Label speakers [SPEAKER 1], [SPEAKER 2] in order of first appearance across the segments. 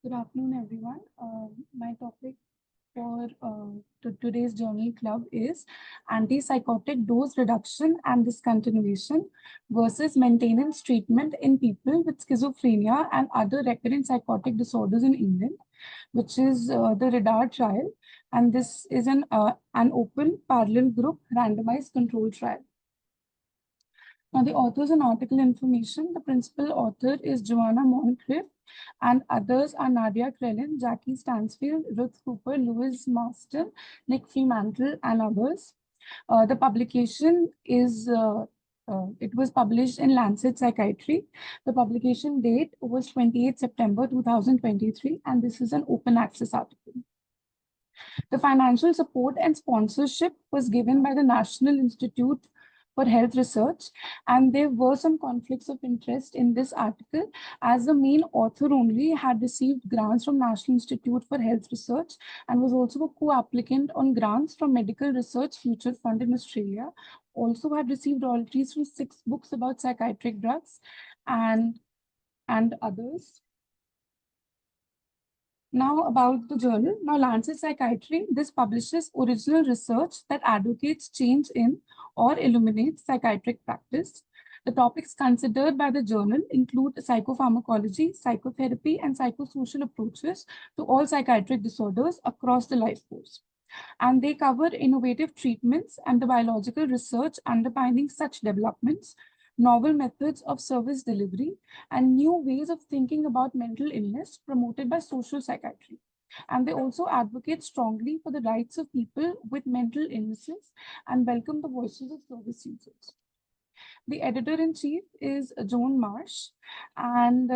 [SPEAKER 1] Good afternoon, everyone. My topic for today's journal club is antipsychotic dose reduction and discontinuation versus maintenance treatment in people with schizophrenia and other recurrent psychotic disorders in England, which is the RADAR trial. And this is an open parallel group randomized control trial. Now, the authors and article information, the principal author is Joanna Moncrief, and others are Nadia Krellin, Jackie Stansfield, Ruth Cooper, Louis Marston, Nick Fremantle, and others. The publication is it was published in Lancet Psychiatry. The publication date was 28 September 2023, and this is an open access article. The financial support and sponsorship was given by the National Institute for Health Research, and there were some conflicts of interest in this article, as the main author only had received grants from National Institute for Health Research and was also a co-applicant on grants from Medical Research Future Fund in Australia, also had received royalties from 6 books about psychiatric drugs and others. Now about the journal. Now Lancet Psychiatry, this publishes original research that advocates change in or illuminates psychiatric practice. The topics considered by the journal include psychopharmacology, psychotherapy, and psychosocial approaches to all psychiatric disorders across the life course. And they cover innovative treatments and the biological research underpinning such developments, novel methods of service delivery, and new ways of thinking about mental illness promoted by social psychiatry. And they also advocate strongly for the rights of people with mental illnesses and welcome the voices of service users. The editor-in-chief is Joan Marsh, and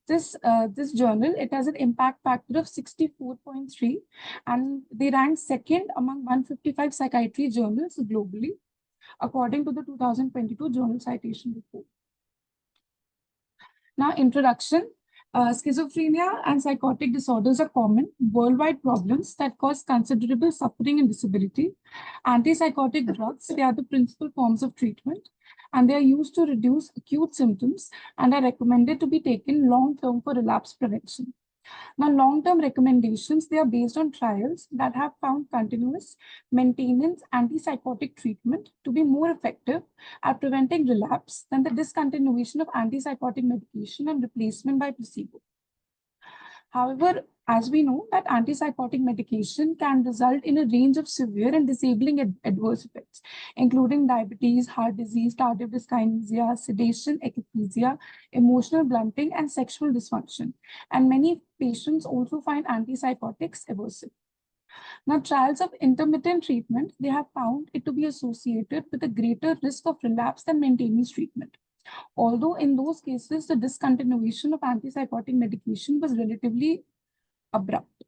[SPEAKER 1] this journal, it has an impact factor of 64.3, and they rank second among 155 psychiatry journals globally, according to the 2022 Journal Citation Report. Now, introduction. Schizophrenia and psychotic disorders are common worldwide problems that cause considerable suffering and disability. Antipsychotic drugs, they are the principal forms of treatment, and they are used to reduce acute symptoms and are recommended to be taken long-term for relapse prevention. Now, long-term recommendations, they are based on trials that have found continuous maintenance antipsychotic treatment to be more effective at preventing relapse than the discontinuation of antipsychotic medication and replacement by placebo. However, as we know that antipsychotic medication can result in a range of severe and disabling adverse effects, including diabetes, heart disease, tardive dyskinesia, sedation, akathisia, emotional blunting, and sexual dysfunction. And many patients also find antipsychotics aversive. Now, trials of intermittent treatment, they have found it to be associated with a greater risk of relapse than maintenance treatment. Although in those cases, the discontinuation of antipsychotic medication was relatively abrupt.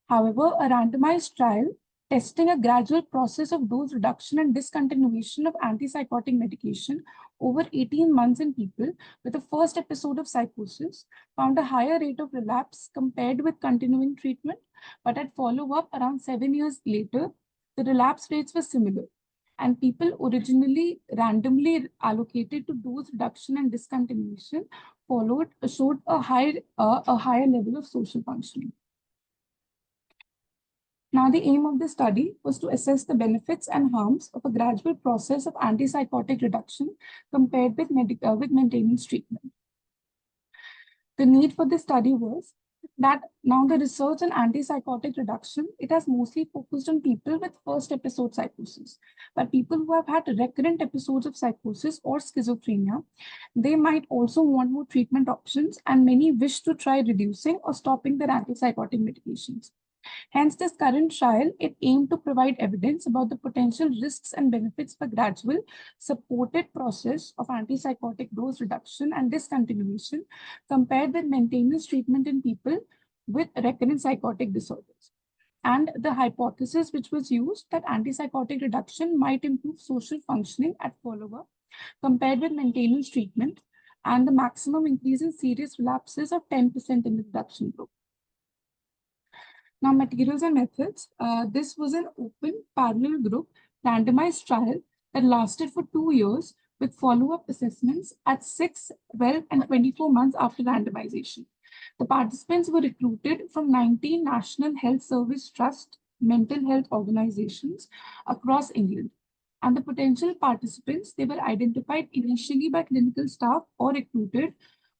[SPEAKER 1] However, a randomized trial testing a gradual process of dose reduction and discontinuation of antipsychotic medication over 18 months in people with a first episode of psychosis found a higher rate of relapse compared with continuing treatment, but at follow-up around 7 years later, the relapse rates were similar. And people originally randomly allocated to dose reduction and discontinuation showed a higher level of social functioning. Now, the aim of the study was to assess the benefits and harms of a gradual process of antipsychotic reduction compared with maintenance treatment. The need for this study was that now the research on antipsychotic reduction, it has mostly focused on people with first episode psychosis. But people who have had recurrent episodes of psychosis or schizophrenia, they might also want more treatment options, and many wish to try reducing or stopping their antipsychotic medications. Hence, this current trial, it aimed to provide evidence about the potential risks and benefits of a gradual, supported process of antipsychotic dose reduction and discontinuation compared with maintenance treatment in people with recurrent psychotic disorders. And the hypothesis which was used that antipsychotic reduction might improve social functioning at follow-up compared with maintenance treatment, and the maximum increase in serious relapses of 10% in the reduction group. Now, materials and methods. This was an open parallel group randomized trial that lasted for 2 years with follow-up assessments at 6, 12, and 24 months after randomization. The participants were recruited from 19 National Health Service Trust mental health organizations across England. And the potential participants, they were identified initially by clinical staff or recruited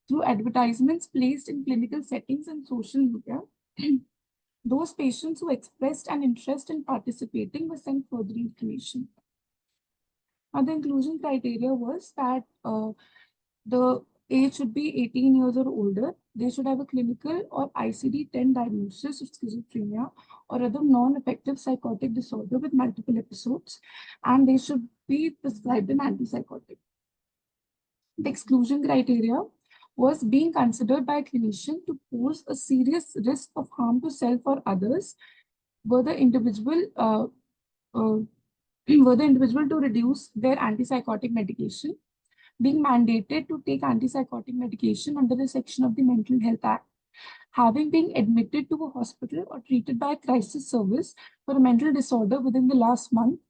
[SPEAKER 1] through advertisements placed in clinical settings and social media. Those patients who expressed an interest in participating were sent further information. Now, the inclusion criteria was that the age should be 18 years or older. They should have a clinical or ICD-10 diagnosis of schizophrenia or other non-affective psychotic disorder with multiple episodes, and they should be prescribed an antipsychotic. The exclusion criteria was being considered by a clinician to pose a serious risk of harm to self or others, were the individual uh, were the individual to reduce their antipsychotic medication, being mandated to take antipsychotic medication under a section of the Mental Health Act, having been admitted to a hospital or treated by a crisis service for a mental disorder within the last month,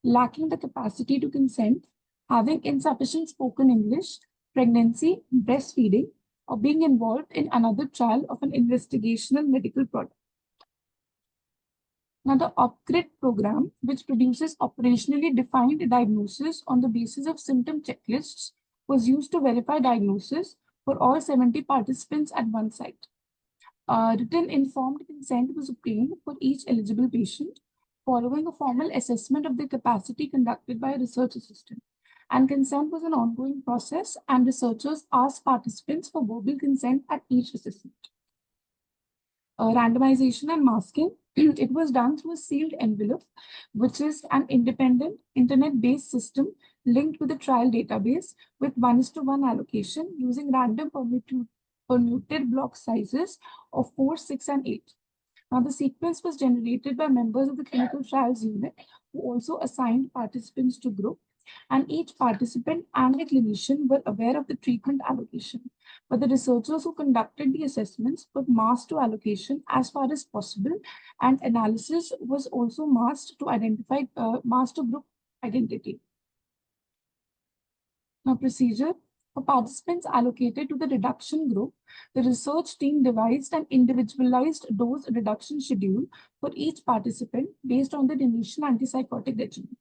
[SPEAKER 1] lacking the capacity to consent, having insufficient spoken English, pregnancy, breastfeeding, or being involved in another trial of an investigational medical product. Now, the OPGRID program, which produces operationally defined diagnosis on the basis of symptom checklists, was used to verify diagnosis for all 70 participants at one site. Written informed consent was obtained for each eligible patient following a formal assessment of their capacity conducted by a research assistant. And consent was an ongoing process, and researchers asked participants for verbal consent at each assessment. Randomization and masking, it was done through a sealed envelope, which is an independent internet-based system linked with a trial database with 1:1 allocation using random permuted block sizes of 4, 6, and 8. Now, the sequence was generated by members of the clinical trials unit who also assigned participants to group, and each participant and the clinician were aware of the treatment allocation. But the researchers who conducted the assessments put masked to allocation as far as possible, and analysis was also masked to identify masked to group identity. Now, procedure. For participants allocated to the reduction group, the research team devised an individualized dose reduction schedule for each participant based on their initial antipsychotic regimen.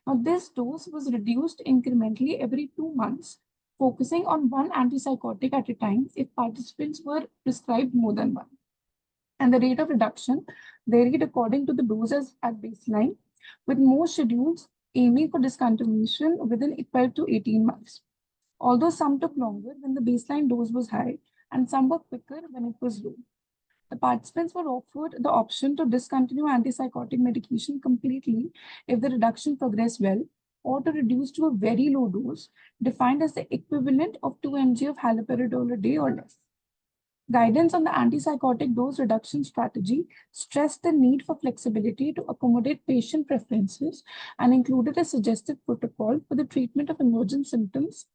[SPEAKER 1] Now, this dose was reduced incrementally every 2 months, focusing on one antipsychotic at a time if participants were prescribed more than one. And the rate of reduction varied according to the doses at baseline, with most schedules aiming for discontinuation within 12 to 18 months. Although some took longer when the baseline dose was high, and some were quicker when it was low. The participants were offered the option to discontinue antipsychotic medication completely if the reduction progressed well, or to reduce to a very low dose, defined as the equivalent of 2 mg of haloperidol a day or less. Guidance on the antipsychotic dose reduction strategy stressed the need for flexibility to accommodate patient preferences and included a suggested protocol for the treatment of emergent symptoms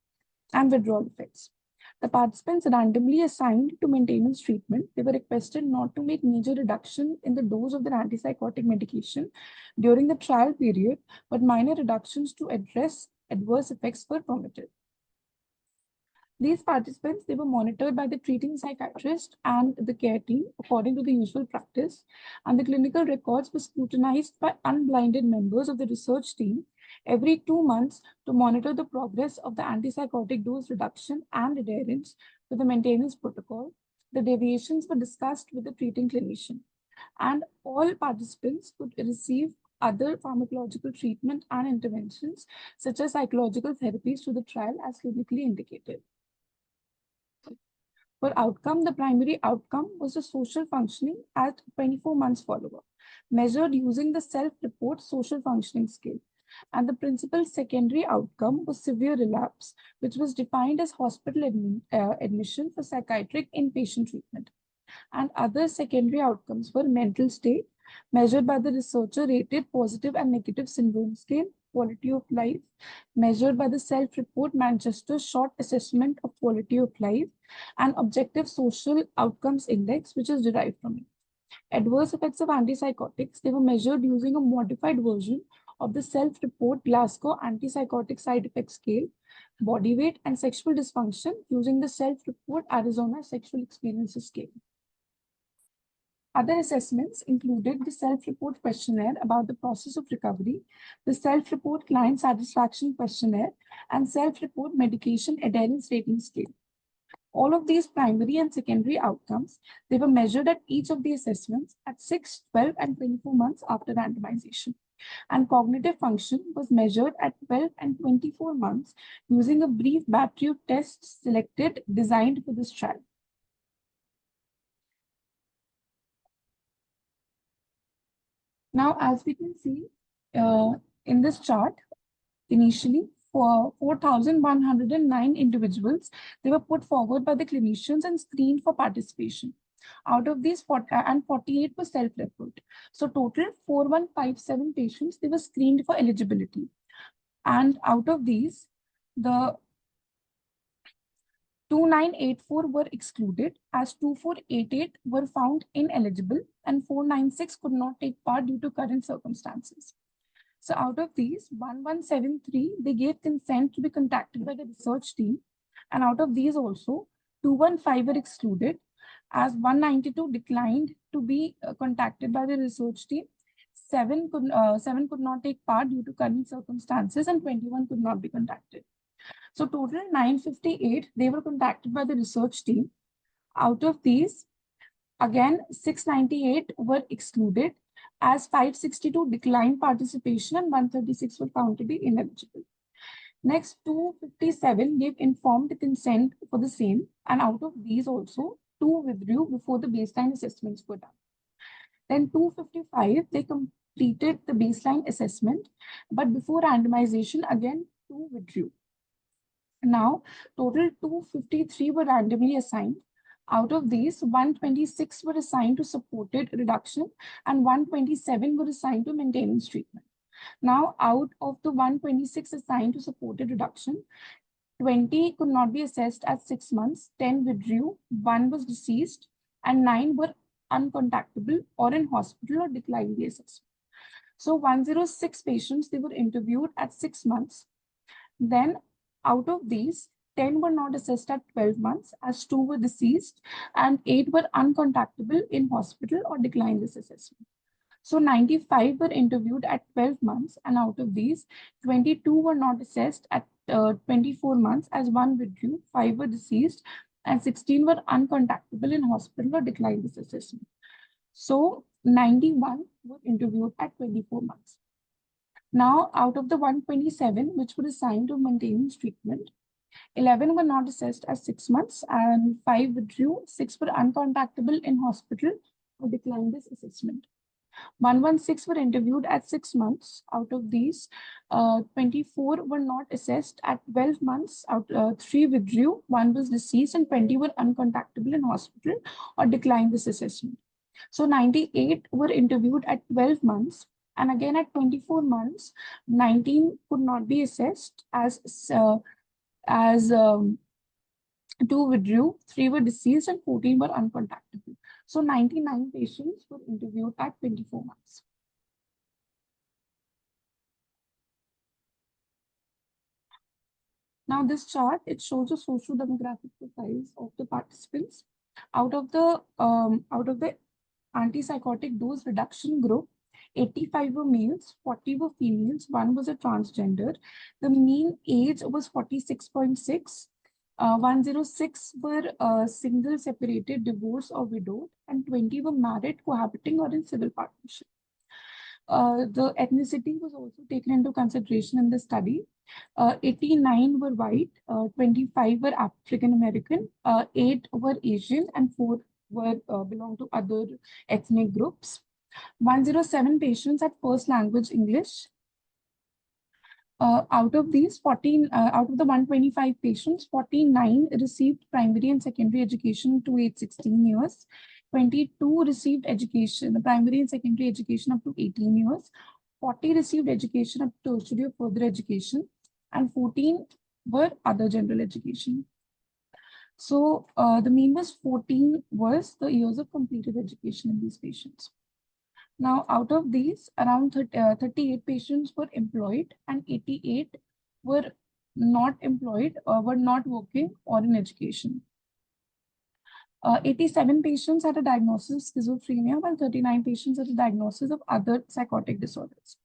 [SPEAKER 1] and withdrawal effects. The participants randomly assigned to maintenance treatment, they were requested not to make major reduction in the dose of their antipsychotic medication during the trial period, but minor reductions to address adverse effects were permitted. These participants, they were monitored by the treating psychiatrist and the care team according to the usual practice, and the clinical records were scrutinized by unblinded members of the research team every 2 months to monitor the progress of the antipsychotic dose reduction and adherence to the maintenance protocol. The deviations were discussed with the treating clinician, and all participants could receive other pharmacological treatment and interventions such as psychological therapies through the trial as clinically indicated. For outcome, the primary outcome was the social functioning at 24 months follow-up, measured using the self-report social functioning scale. And the principal secondary outcome was severe relapse, which was defined as hospital admission for psychiatric inpatient treatment. And other secondary outcomes were mental state, measured by the researcher-rated positive and negative syndrome scale, quality of life, measured by the self-report Manchester Short Assessment of Quality of Life, and objective social outcomes index, which is derived from it. Adverse effects of antipsychotics, they were measured using a modified version of the self-report Glasgow antipsychotic side effect scale, body weight, and sexual dysfunction using the self-report Arizona sexual experiences scale. Other assessments included the self-report questionnaire about the process of recovery, the self-report client satisfaction questionnaire, and self-report medication adherence rating scale. All of these primary and secondary outcomes, they were measured at each of the assessments at 6, 12, and 24 months after randomization. And cognitive function was measured at 12 and 24 months using a brief battery of tests selected designed for this trial. Now, as we can see in this chart, initially for 4,109 individuals, they were put forward by the clinicians and screened for participation. Out of these, 48 were self-referred. So total 4,157 patients, they were screened for eligibility. And out of these, the 2,984 were excluded as 2,488 were found ineligible and 496 could not take part due to current circumstances. So out of these, 1,173, they gave consent to be contacted by the research team. And out of these also, 215 were excluded as 192 declined to be contacted by the research team. 7 could not take part due to current circumstances and 21 could not be contacted. So total 958, they were contacted by the research team. Out of these, again, 698 were excluded as 562 declined participation and 136 were found to be ineligible. Next, 257 gave informed consent for the same, and out of these also, 2 withdrew before the baseline assessments were done. Then 255, they completed the baseline assessment, but before randomization, again, 2 withdrew. Now, total 253 were randomly assigned. Out of these, 126 were assigned to supported reduction and 127 were assigned to maintenance treatment. Now, out of the 126 assigned to supported reduction, 20 could not be assessed at 6 months, 10 withdrew, 1 was deceased, and 9 were uncontactable or in hospital or declined the assessment. So 106 patients, they were interviewed at 6 months. Then out of these, 10 were not assessed at 12 months as 2 were deceased and 8 were uncontactable in hospital or declined this assessment. So 95 were interviewed at 12 months and out of these, 22 were not assessed at 24 months as 1 withdrew, 5 were deceased and 16 were uncontactable in hospital or declined this assessment. So 91 were interviewed at 24 months. Now, out of the 127, which were assigned to maintenance treatment, 11 were not assessed at 6 months and 5 withdrew, 6 were uncontactable in hospital or declined this assessment. 116 were interviewed at 6 months. Out of these, 24 were not assessed at 12 months. 3 withdrew, 1 was deceased, and 20 were uncontactable in hospital or declined this assessment. So 98 were interviewed at 12 months. And again, at 24 months, 19 could not be assessed as 2 withdrew, 3 were deceased, and 14 were uncontactable. So 99 patients were interviewed at 24 months. Now this chart, it shows the socio-demographic profiles of the participants. Out of the antipsychotic dose reduction group, 85 were males, 40 were females, 1 was a transgender. The mean age was 46.6. 106 were single, separated, divorced, or widowed, and 20 were married, cohabiting, or in civil partnership. The ethnicity was also taken into consideration in the study. 89 were white, 25 were African American, 8 were Asian, and 4 were belong to other ethnic groups. 107 patients had first language English. Out of these, out of the 125 patients, 49 received primary and secondary education to age 16 years. 22 received education, primary and secondary education up to 18 years. 40 received education up to tertiary or further education, and 14 were other general education. So the mean was 14 was the years of completed education in these patients. Now, out of these, around 38 patients were employed and 88 were not employed or were not working or in education. 87 patients had a diagnosis of schizophrenia, while 39 patients had a diagnosis of other psychotic disorders.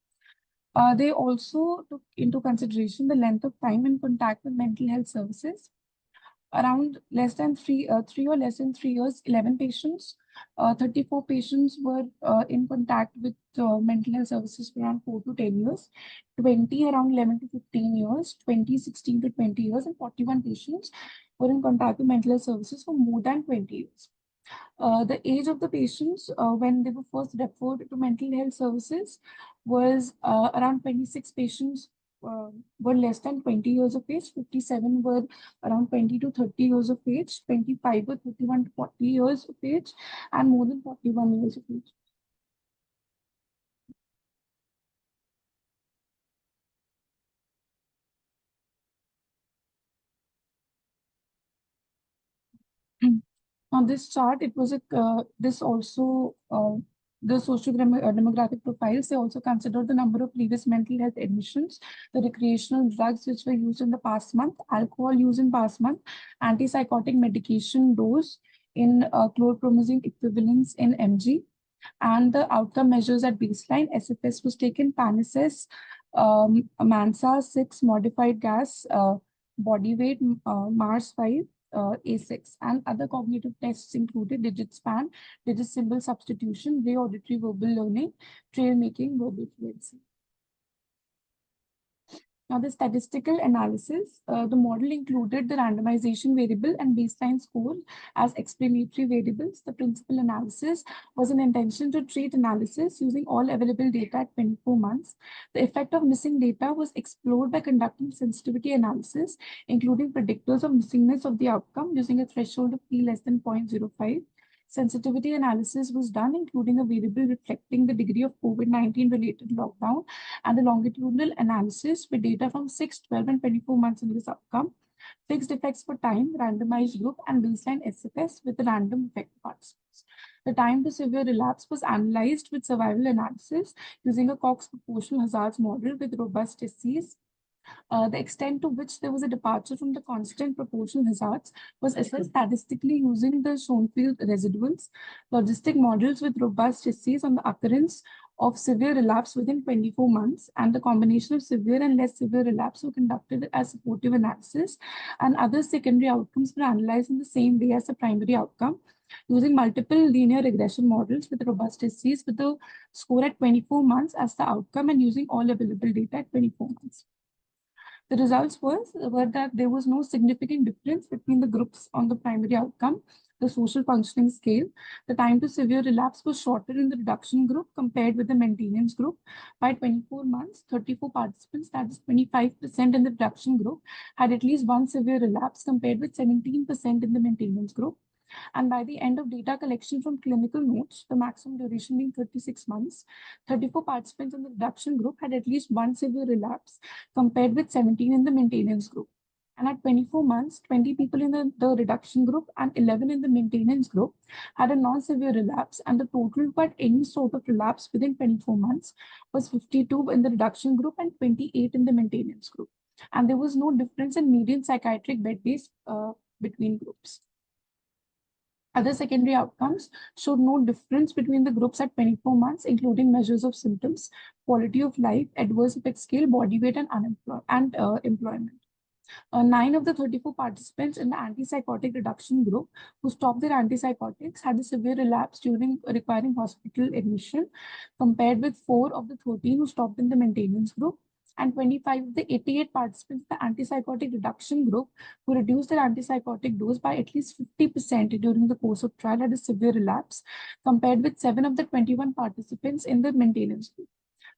[SPEAKER 1] They also took into consideration the length of time in contact with mental health services. Around less than 3 or less than 3 years, 11 patients, 34 patients were in contact with mental health services for around 4 to 10 years, 20 around 11 to 15 years, 20, 16 to 20 years, and 41 patients were in contact with mental health services for more than 20 years. The age of the patients when they were first referred to mental health services was around 26 patients were less than 20 years of age, 57 were around 20 to 30 years of age, 25 were 31 to 40 years of age, and more than 41 years of age. On this chart, it was a this also the demographic profiles. They also considered the number of previous mental health admissions, the recreational drugs which were used in the past month, alcohol used in past month, antipsychotic medication dose in chlorpromazine equivalents in mg, and the outcome measures at baseline. SFS was taken, PANSS, MANSA 6 modified gas, body weight, MARS 5, A6, and other cognitive tests included digit span, digit symbol substitution, Ray auditory verbal learning, trail making, verbal fluency. Now, the statistical analysis, the model included the randomization variable and baseline score as explanatory variables. The principal analysis was an intention to treat analysis using all available data at 24 months. The effect of missing data was explored by conducting sensitivity analysis, including predictors of missingness of the outcome using a threshold of p less than 0.05. Sensitivity analysis was done, including a variable reflecting the degree of COVID-19 related lockdown, and the longitudinal analysis with data from 6, 12, and 24 months in this outcome, fixed effects for time, randomized group, and baseline SFS with the random effect participants. The time to severe relapse was analyzed with survival analysis using a Cox proportional hazards model with robust SCs. The extent to which there was a departure from the constant proportional hazards was assessed statistically using the Schoenfeld residuals, logistic models with robust SCs on the occurrence of severe relapse within 24 months, and the combination of severe and less severe relapse were conducted as supportive analysis, and other secondary outcomes were analyzed in the same way as the primary outcome using multiple linear regression models with robust SCs with the score at 24 months as the outcome and using all available data at 24 months. The results were that there was no significant difference between the groups on the primary outcome, the social functioning scale. The time to severe relapse was shorter in the reduction group compared with the maintenance group. By 24 months, 34 participants, that is 25% in the reduction group, had at least one severe relapse compared with 17% in the maintenance group. And by the end of data collection from clinical notes, the maximum duration being 36 months, 34 participants in the reduction group had at least one severe relapse compared with 17 in the maintenance group. And at 24 months, 20 people in the reduction group and 11 in the maintenance group had a non-severe relapse, and the total who had any sort of relapse within 24 months was 52 in the reduction group and 28 in the maintenance group. And there was no difference in median psychiatric bed days between groups. Other secondary outcomes showed no difference between the groups at 24 months, including measures of symptoms, quality of life, adverse effect scale, body weight, and employment. 9 of the 34 participants in the antipsychotic reduction group who stopped their antipsychotics had a severe relapse during requiring hospital admission, compared with 4 of the 13 who stopped in the maintenance group, and 25 of the 88 participants in the antipsychotic reduction group who reduced their antipsychotic dose by at least 50% during the course of trial had a severe relapse, compared with 7 of the 21 participants in the maintenance group.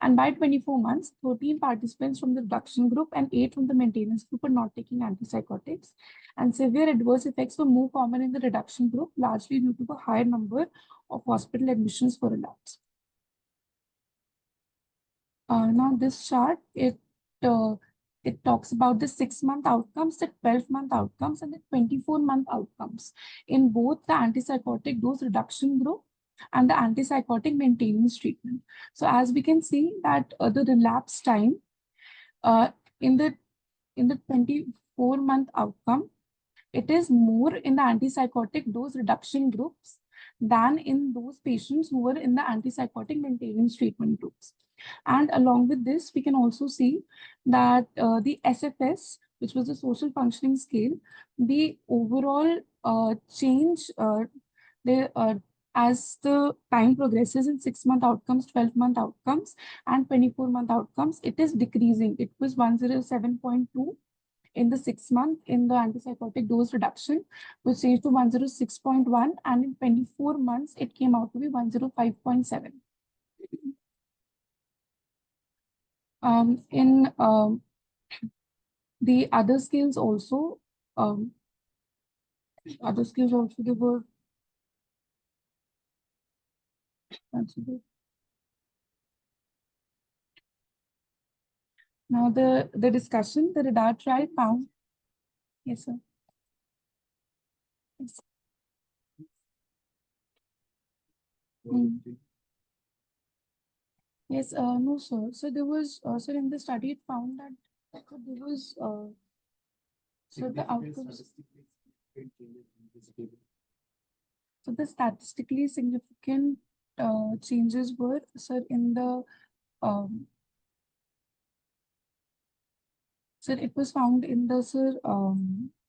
[SPEAKER 1] And by 24 months, 13 participants from the reduction group and 8 from the maintenance group were not taking antipsychotics. And severe adverse effects were more common in the reduction group, largely due to the higher number of hospital admissions for relapse. Now this chart, it talks about the 6-month outcomes, the 12-month outcomes, and the 24-month outcomes in both the antipsychotic dose reduction group and the antipsychotic maintenance treatment. So as we can see that the relapse time uh, in the 24-month outcome, it is more in the antipsychotic dose reduction groups than in those patients who were in the antipsychotic maintenance treatment groups. And along with this, we can also see that the SFS, which was the social functioning scale, the overall change, as the time progresses in 6-month outcomes, 12-month outcomes, and 24-month outcomes, it is decreasing. It was 107.2 in the 6 month in the antipsychotic dose reduction, which changed to 106.1, and in 24 months, it came out to be 105.7. In the other scales also, um, they were considered. Now the discussion, the radar trial found, yes, sir. Yes. Mm. Yes, no, sir. So there was, sir, in the study, it found that there was, so the outcomes. So the statistically significant changes were, sir, in the, um, sir, it was found in the, sir,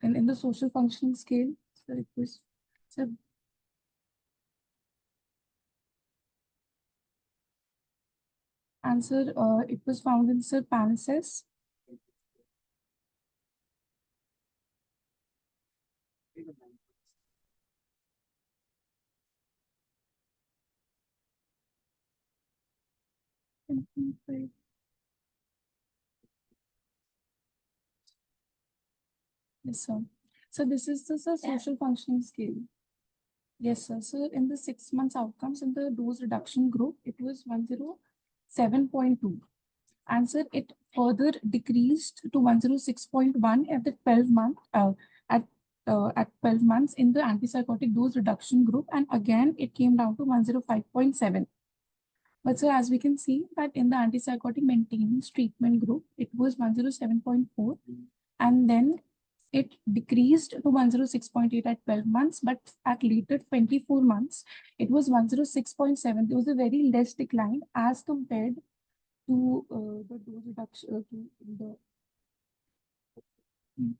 [SPEAKER 1] in the social functioning scale. Sir, it was, sir, answer, it was found in, sir, PANSS. Yes, sir. So this is the, sir, social functioning scale. Yes, sir. So in the 6 months outcomes in the dose reduction group, it was 107.2. And sir, it further decreased to 106.1 at the 12-month at 12 months in the antipsychotic dose reduction group, and again it came down to 105.7. But sir, as we can see that in the antipsychotic maintenance treatment group, it was 107.4, and then it decreased to 106.8 at 12 months, but at later 24 months, it was 106.7. There was a very less decline as compared to the dose reduction to the. Mm.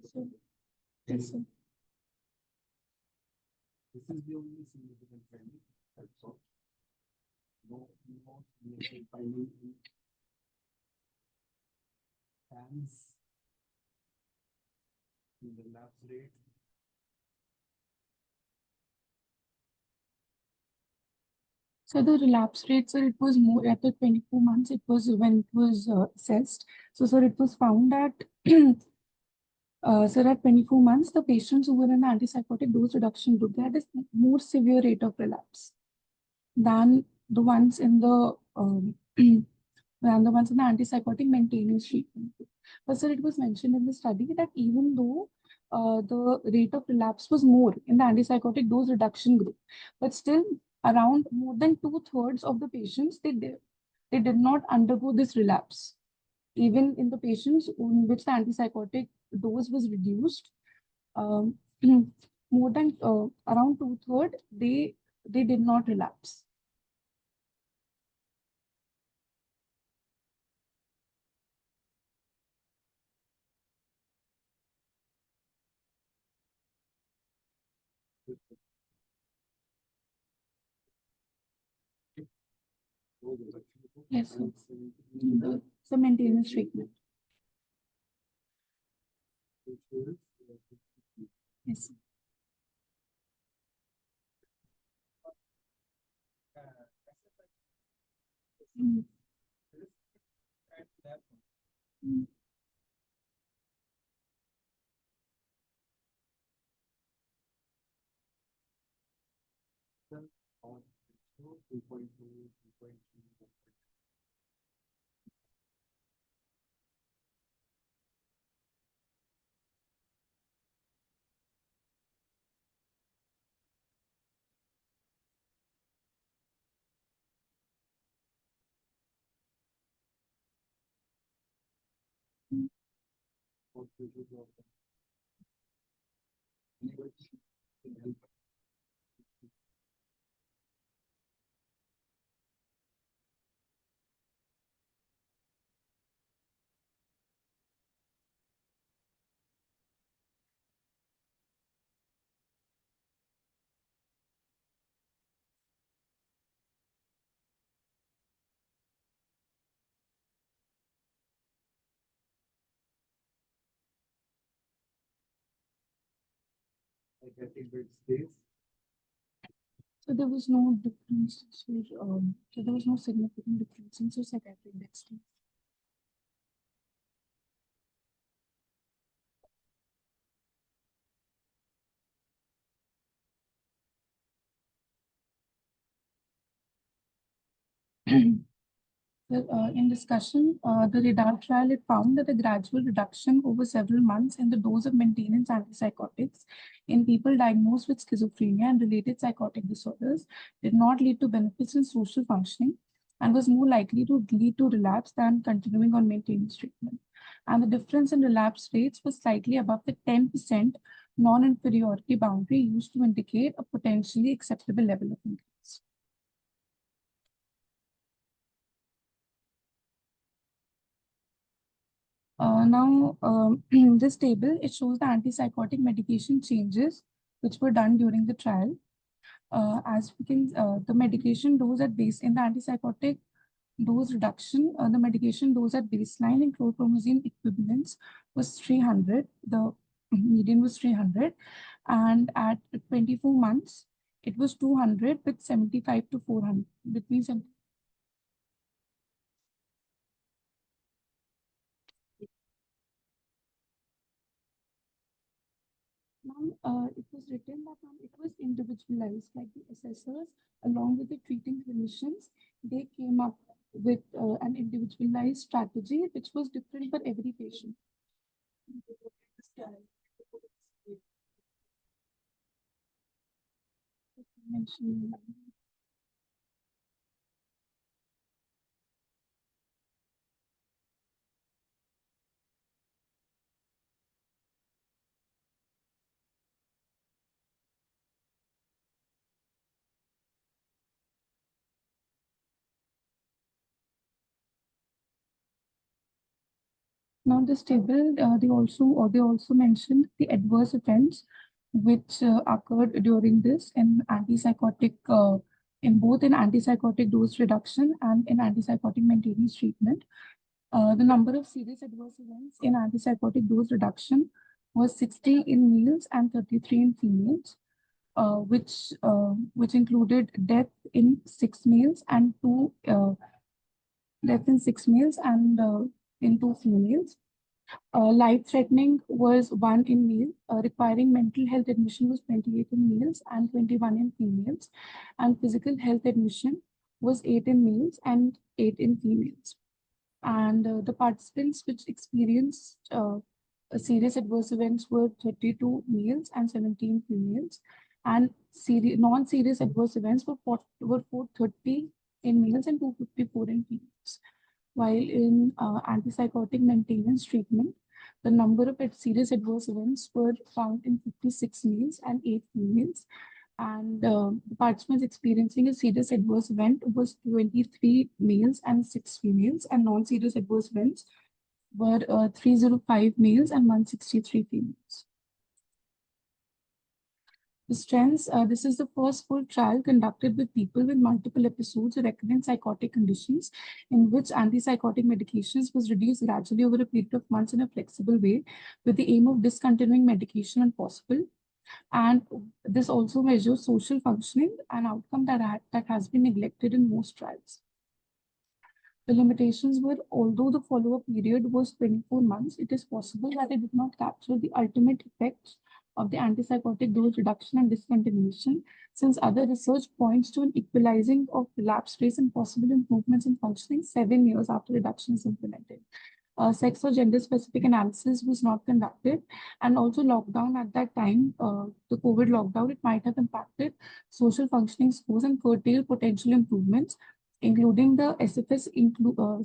[SPEAKER 1] So, yes, sir. So the relapse rate, sir, it was more at the 24 months. It was when it was assessed. So, sir, it was found that, sir, at 24 months, the patients who were in the antipsychotic dose reduction group, they had a more severe rate of relapse than the ones in the than the ones in the antipsychotic maintenance treatment group. But, sir, it was mentioned in the study that even though the rate of relapse was more in the antipsychotic dose reduction group, but still around more than two-thirds of the patients, they did not undergo this relapse. Even in the patients in which the antipsychotic dose was reduced, um, more than around two-thirds, they did not relapse. Yes, sir. The maintenance treatment. Yes. Mm. Mm. So there was no difference. So there was no significant difference in psychiatric index. In discussion, the radar trial it found that a gradual reduction over several months in the dose of maintenance antipsychotics in people diagnosed with schizophrenia and related psychotic disorders did not lead to benefits in social functioning and was more likely to lead to relapse than continuing on maintenance treatment. And the difference in relapse rates was slightly above the 10% non-inferiority boundary used to indicate a potentially acceptable level of increase. In this table, it shows the antipsychotic medication changes which were done during the trial. As we can, the medication dose at base in the antipsychotic dose reduction, the medication dose at baseline in chlorpromazine equivalents was 300. The median was 300, and at 24 months, it was 200 with 75 to 400 between 70. It was written that it was individualized, like the assessors, along with the treating clinicians, they came up with an individualized strategy which was different for every patient. Mention. Now, this table, they also mentioned the adverse events which occurred during this in antipsychotic, in both in antipsychotic dose reduction and in antipsychotic maintenance treatment. The number of serious adverse events in antipsychotic dose reduction was 60 in males and 33 in females, which included death in 6 males and in 2 females. Life-threatening was 1 in male. Requiring mental health admission was 28 in males and 21 in females. And physical health admission was 8 in males and 8 in females. And the participants which experienced serious adverse events were 32 males and 17 females. And non-serious adverse events were 430 in males and 254 in females. While in antipsychotic maintenance treatment, the number of serious adverse events were found in 56 males and 8 females. And the participants experiencing a serious adverse event was 23 males and 6 females, and non-serious adverse events were 305 males and 163 females. The strengths, this is the first full trial conducted with people with multiple episodes of recurrent psychotic conditions in which antipsychotic medications was reduced gradually over a period of months in a flexible way with the aim of discontinuing medication when possible. And this also measures social functioning, an outcome that has been neglected in most trials. The limitations were, although the follow-up period was 24 months, it is possible that it did not capture the ultimate effects of the antipsychotic dose reduction and discontinuation, since other research points to an equalizing of relapse rates and possible improvements in functioning 7 years after reduction is implemented. Sex or gender specific analysis was not conducted, and also lockdown at that time, the COVID lockdown, it might have impacted social functioning scores and curtailed potential improvements. including the SFS,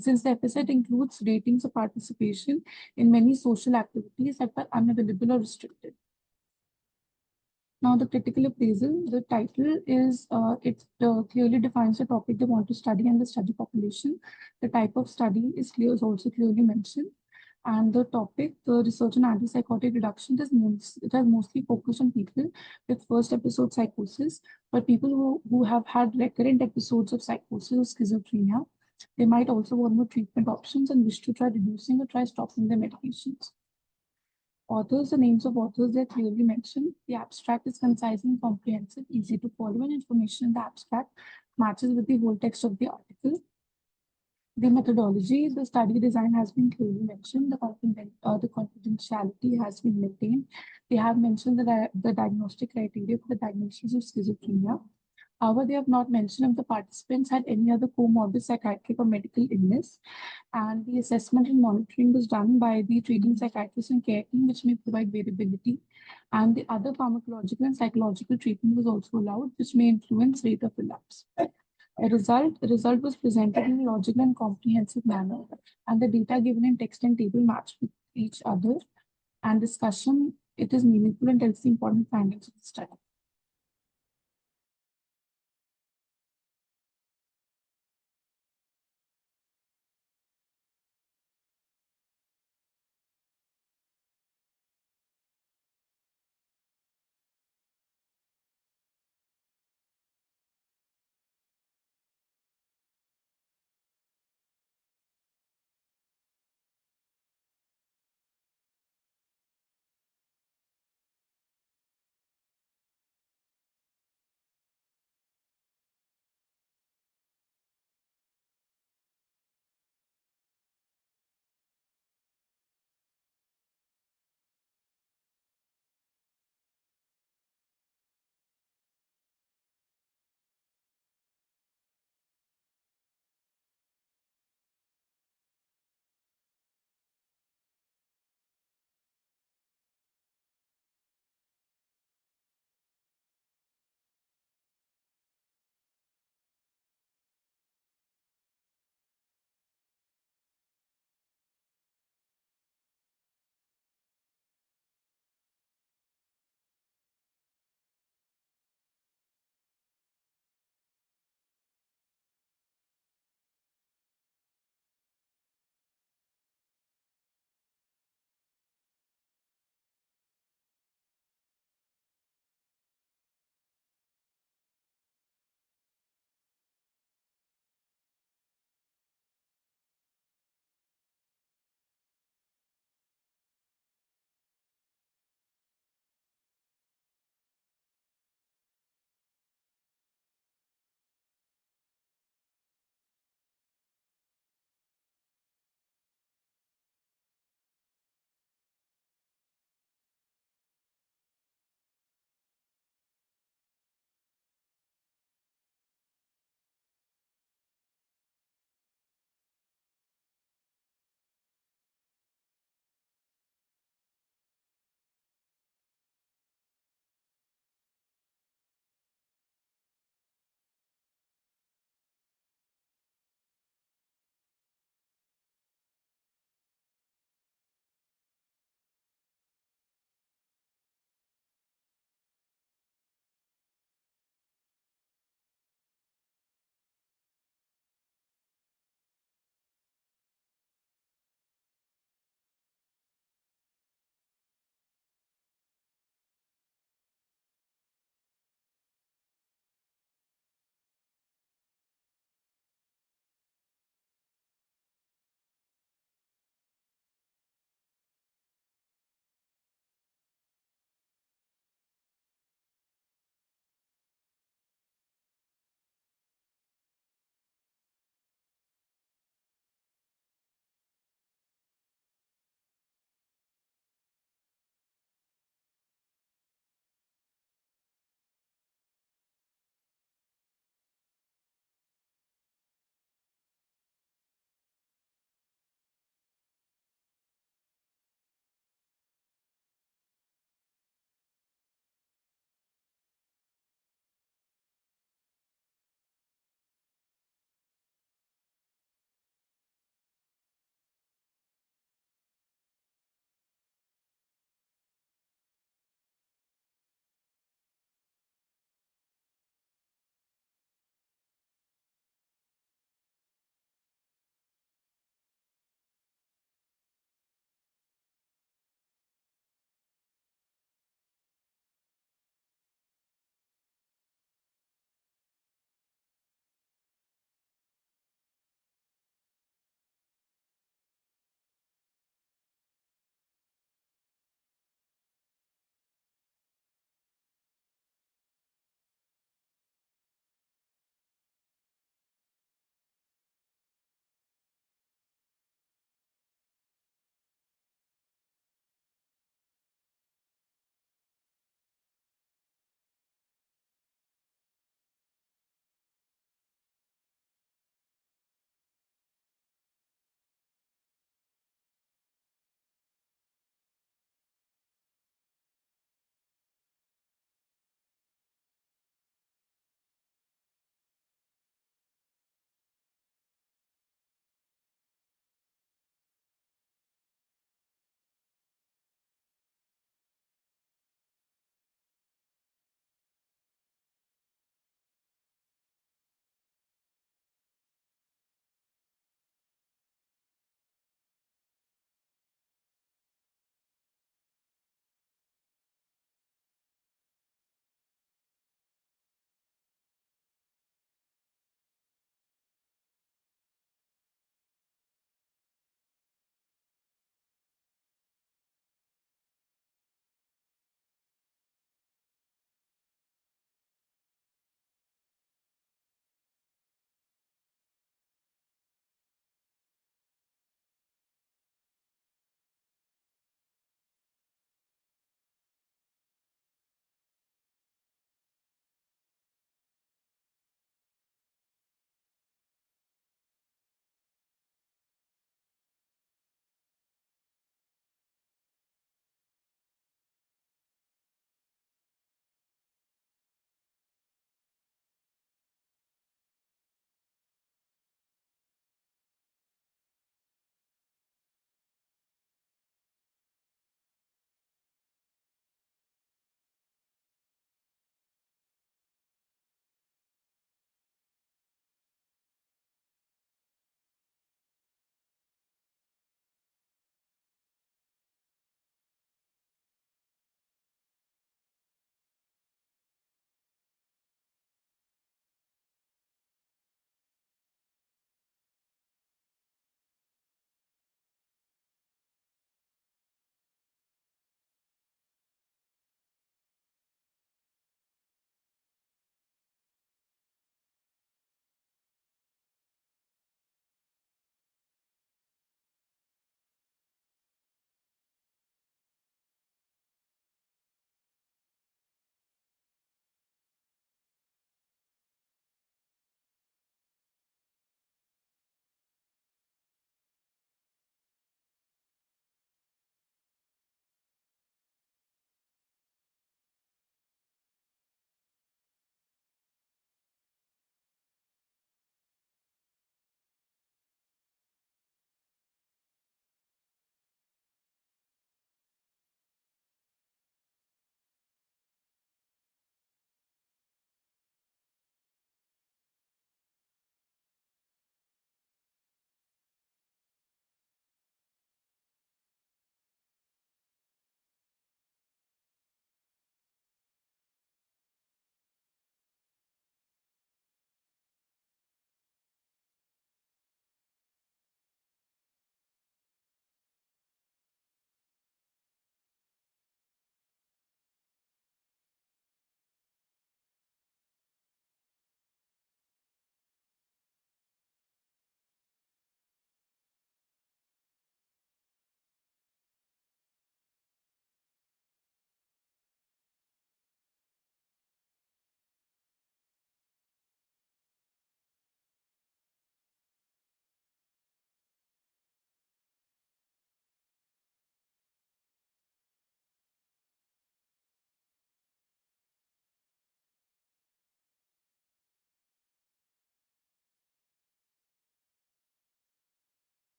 [SPEAKER 1] since the FSET includes ratings of participation in many social activities that are unavailable or restricted. Now, the critical appraisal, the title is, it clearly defines the topic they want to study and the study population. The type of study is also clearly mentioned. And the topic, the research on antipsychotic reduction, it has mostly focused on people with first episode psychosis, but people who have had recurrent episodes of psychosis or schizophrenia, they might also want more treatment options and wish to try reducing or try stopping their medications. Authors, the names of authors, they're clearly mentioned. The abstract is concise and comprehensive, easy to follow, and information in the abstract matches with the whole text of the article. The methodology, the study design has been clearly mentioned. The confidentiality has been maintained. They have mentioned the diagnostic criteria for the diagnosis of schizophrenia. However, they have not mentioned if the participants had any other comorbid psychiatric or medical illness. And the assessment and monitoring was done by the treating psychiatrist and care team, which may provide variability. And the other pharmacological and psychological treatment was also allowed, which may influence rate of relapse. A result was presented in a logical and comprehensive manner, and the data given in text and table matched with each other. And discussion, it is meaningful and tells the important findings of the study.